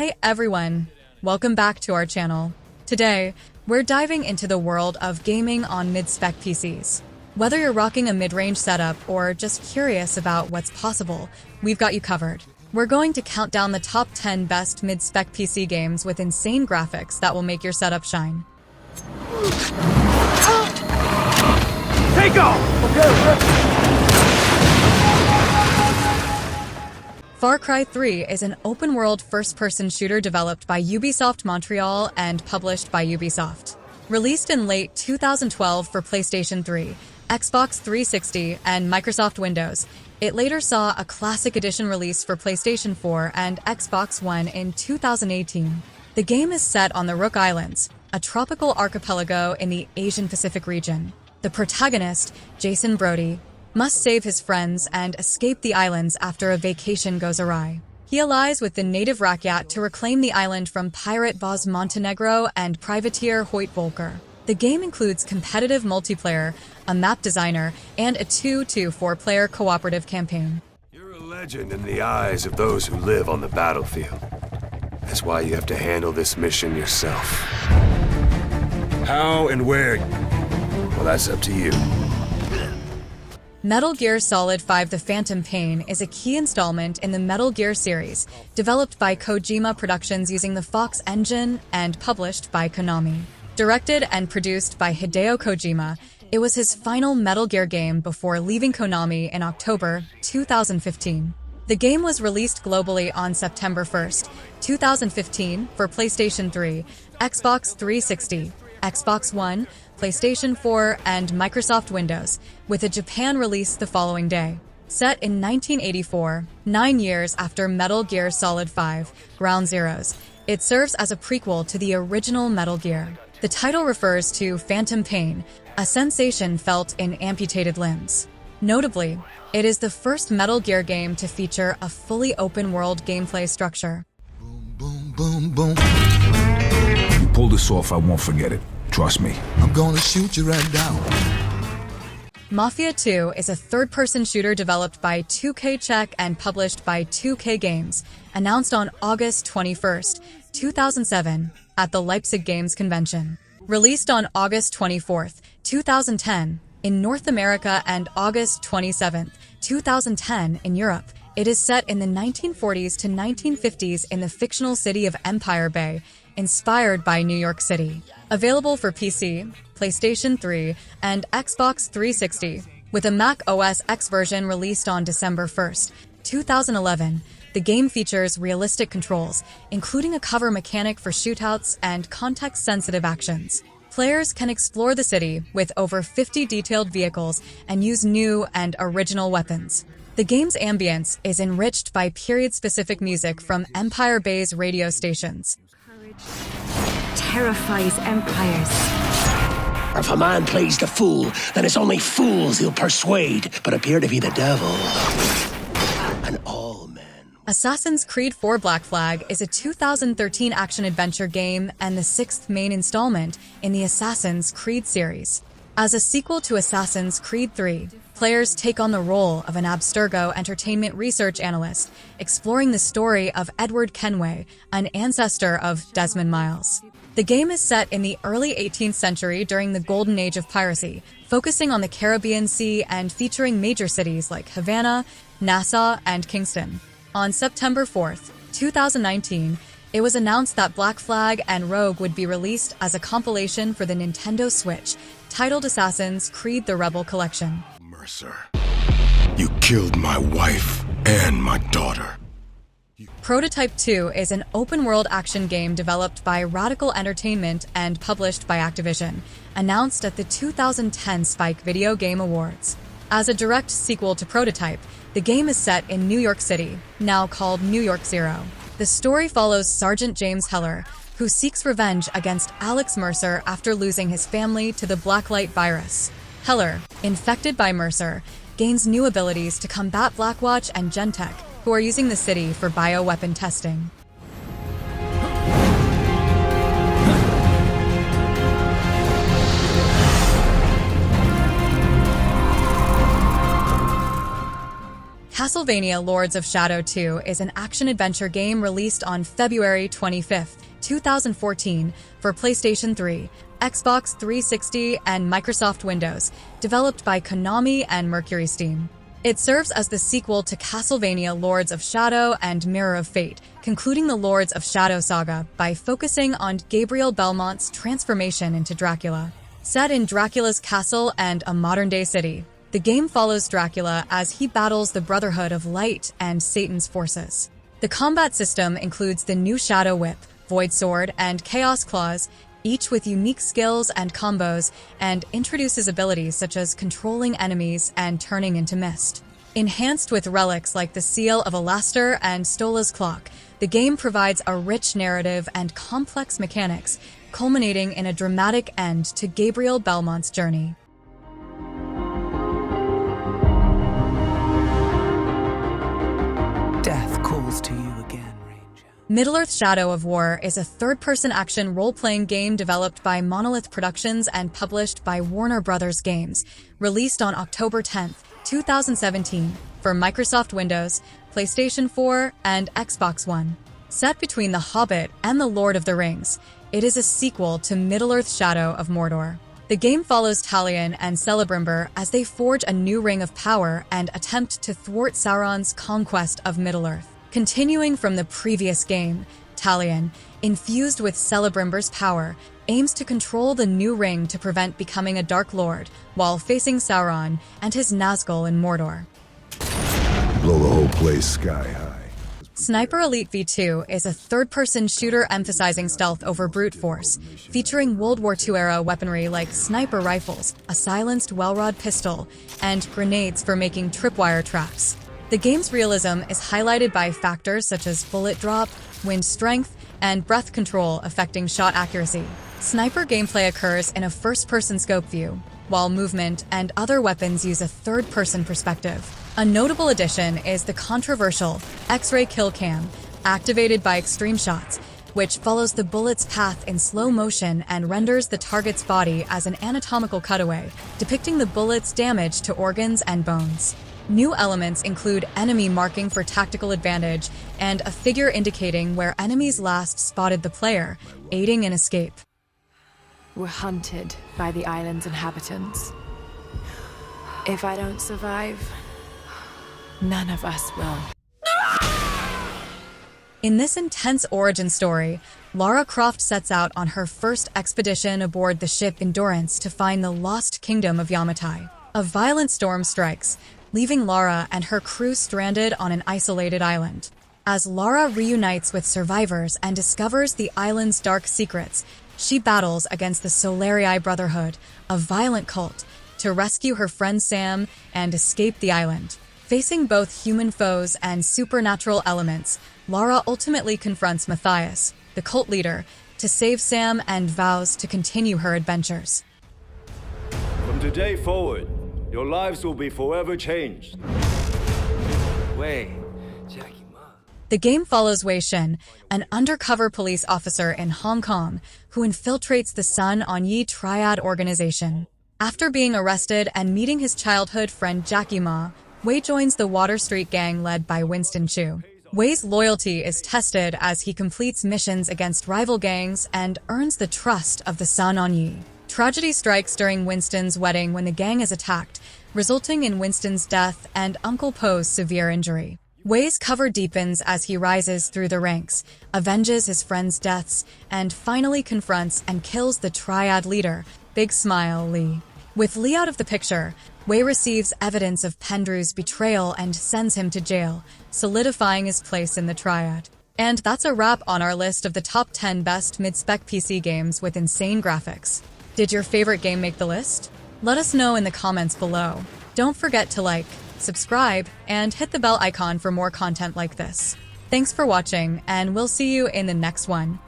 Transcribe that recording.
Hey everyone, welcome back to our channel. Today, we're diving into the world of gaming on mid-spec PCs. Whether you're rocking a mid-range setup or just curious about what's possible, we've got you covered. We're going to count down the top 10 best mid-spec PC games with insane graphics that will make your setup shine. Take off! Okay. Far Cry 3 is an open-world first-person shooter developed by Ubisoft Montreal and published by Ubisoft. Released in late 2012 for PlayStation 3, Xbox 360, and Microsoft Windows, it later saw a Classic Edition release for PlayStation 4 and Xbox One in 2018. The game is set on the Rook Islands, a tropical archipelago in the Asian Pacific region. The protagonist, Jason Brody, must save his friends and escape the islands after a vacation goes awry. He allies with the native Rakyat to reclaim the island from pirate Voz Montenegro and privateer Hoyt Volker. The game includes competitive multiplayer, a map designer, and a 2-to-4-player cooperative campaign. You're a legend in the eyes of those who live on the battlefield. That's why you have to handle this mission yourself. How and where? Well, that's up to you. Metal Gear Solid 5: The Phantom Pain is a key installment in the Metal Gear series, developed by Kojima Productions using the Fox engine and published by Konami. Directed and produced by Hideo Kojima, it was his final Metal Gear game before leaving Konami in October 2015. The game was released globally on September 1st, 2015 for PlayStation 3, Xbox 360, Xbox One, PlayStation 4, and Microsoft Windows, with a Japan release the following day. Set in 1984, 9 years after Metal Gear Solid 5, Ground Zeroes, it serves as a prequel to the original Metal Gear. The title refers to phantom pain, a sensation felt in amputated limbs. Notably, it is the first Metal Gear game to feature a fully open-world gameplay structure. Boom, boom, boom, boom. You pull this off, I won't forget it. Trust me. I'm gonna shoot you right down. Mafia II is a third-person shooter developed by 2K Czech and published by 2K Games, announced on August 21st, 2007, at the Leipzig Games Convention. Released on August 24th, 2010, in North America and August 27th, 2010 in Europe, it is set in the 1940s to 1950s in the fictional city of Empire Bay, inspired by New York City. Available for PC, PlayStation 3, and Xbox 360, with a Mac OS X version released on December 1st, 2011, the game features realistic controls, including a cover mechanic for shootouts and context-sensitive actions. Players can explore the city with over 50 detailed vehicles and use new and original weapons. The game's ambience is enriched by period-specific music from Empire Bay's radio stations. Terrifies empires. If a man plays the fool, then it's only fools he'll persuade, but appear to be the devil. And all men. Assassin's Creed 4 Black Flag is a 2013 action-adventure game and the sixth main installment in the Assassin's Creed series. As a sequel to Assassin's Creed 3, players take on the role of an Abstergo entertainment research analyst, exploring the story of Edward Kenway, an ancestor of Desmond Miles. The game is set in the early 18th century during the golden age of piracy, focusing on the Caribbean Sea and featuring major cities like Havana, Nassau, and Kingston. On September 4th, 2019, it was announced that Black Flag and Rogue would be released as a compilation for the Nintendo Switch, titled Assassin's Creed: The Rebel Collection. Mercer, you killed my wife and my daughter. Prototype 2 is an open-world action game developed by Radical Entertainment and published by Activision, announced at the 2010 Spike Video Game Awards. As a direct sequel to Prototype, the game is set in New York City, now called New York Zero. The story follows Sergeant James Heller, who seeks revenge against Alex Mercer after losing his family to the Blacklight virus. Heller, infected by Mercer, gains new abilities to combat Blackwatch and Gentech, who are using the city for bioweapon testing. Castlevania Lords of Shadow 2 is an action-adventure game released on February 25, 2014 for PlayStation 3, Xbox 360, and Microsoft Windows, developed by Konami and Mercury Steam. It serves as the sequel to Castlevania Lords of Shadow and Mirror of Fate, concluding the Lords of Shadow saga by focusing on Gabriel Belmont's transformation into Dracula. Set in Dracula's castle and a modern-day city, the game follows Dracula as he battles the Brotherhood of Light and Satan's forces. The combat system includes the new Shadow Whip, Void Sword, and Chaos Claws, each with unique skills and combos, and introduces abilities such as controlling enemies and turning into mist. Enhanced with relics like the Seal of Alaster and Stola's Clock, the game provides a rich narrative and complex mechanics, culminating in a dramatic end to Gabriel Belmont's journey. Death calls to you again, Ranger. Middleearth Shadow of War is a third-person action role-playing game developed by Monolith Productions and published by Warner Bros. Games, released on October 10, 2017, for Microsoft Windows, PlayStation 4, and Xbox One. Set between The Hobbit and The Lord of the Rings, it is a sequel to Middle-earth Shadow of Mordor. The game follows Talion and Celebrimbor as they forge a new ring of power and attempt to thwart Sauron's conquest of Middle-earth. Continuing from the previous game, Talion, infused with Celebrimbor's power, aims to control the new ring to prevent becoming a Dark Lord, while facing Sauron and his Nazgul in Mordor. Blow the whole place sky high. Sniper Elite V2 is a third-person shooter emphasizing stealth over brute force, featuring World War II-era weaponry like sniper rifles, a silenced Welrod pistol, and grenades for making tripwire traps. The game's realism is highlighted by factors such as bullet drop, wind strength, and breath control affecting shot accuracy. Sniper gameplay occurs in a first-person scope view, while movement and other weapons use a third-person perspective. A notable addition is the controversial X-ray kill cam, activated by Extreme Shots, which follows the bullet's path in slow motion and renders the target's body as an anatomical cutaway, depicting the bullet's damage to organs and bones. New elements include enemy marking for tactical advantage and a figure indicating where enemies last spotted the player, aiding in escape. We're hunted by the island's inhabitants. If I don't survive, none of us will. In this intense origin story, Lara Croft sets out on her first expedition aboard the ship Endurance to find the lost kingdom of Yamatai. A violent storm strikes, leaving Lara and her crew stranded on an isolated island. As Lara reunites with survivors and discovers the island's dark secrets, she battles against the Solarii Brotherhood, a violent cult, to rescue her friend Sam and escape the island. Facing both human foes and supernatural elements, Lara ultimately confronts Matthias, the cult leader, to save Sam and vows to continue her adventures. From today forward, your lives will be forever changed. Wei, Jackie Ma. The game follows Wei Shin, an undercover police officer in Hong Kong who infiltrates the Sun On Yi Triad organization. After being arrested and meeting his childhood friend Jackie Ma, Wei joins the Water Street gang led by Winston Chu. Wei's loyalty is tested as he completes missions against rival gangs and earns the trust of the Sun On Yi. Tragedy strikes during Winston's wedding when the gang is attacked, resulting in Winston's death and Uncle Po's severe injury. Wei's cover deepens as he rises through the ranks, avenges his friends' deaths, and finally confronts and kills the Triad leader, Big Smile Lee. With Lee out of the picture, Wei receives evidence of Pendrew's betrayal and sends him to jail, solidifying his place in the Triad. And that's a wrap on our list of the top 10 best mid-spec PC games with insane graphics. Did your favorite game make the list? Let us know in the comments below. Don't forget to like, subscribe, and hit the bell icon for more content like this. Thanks for watching, and we'll see you in the next one.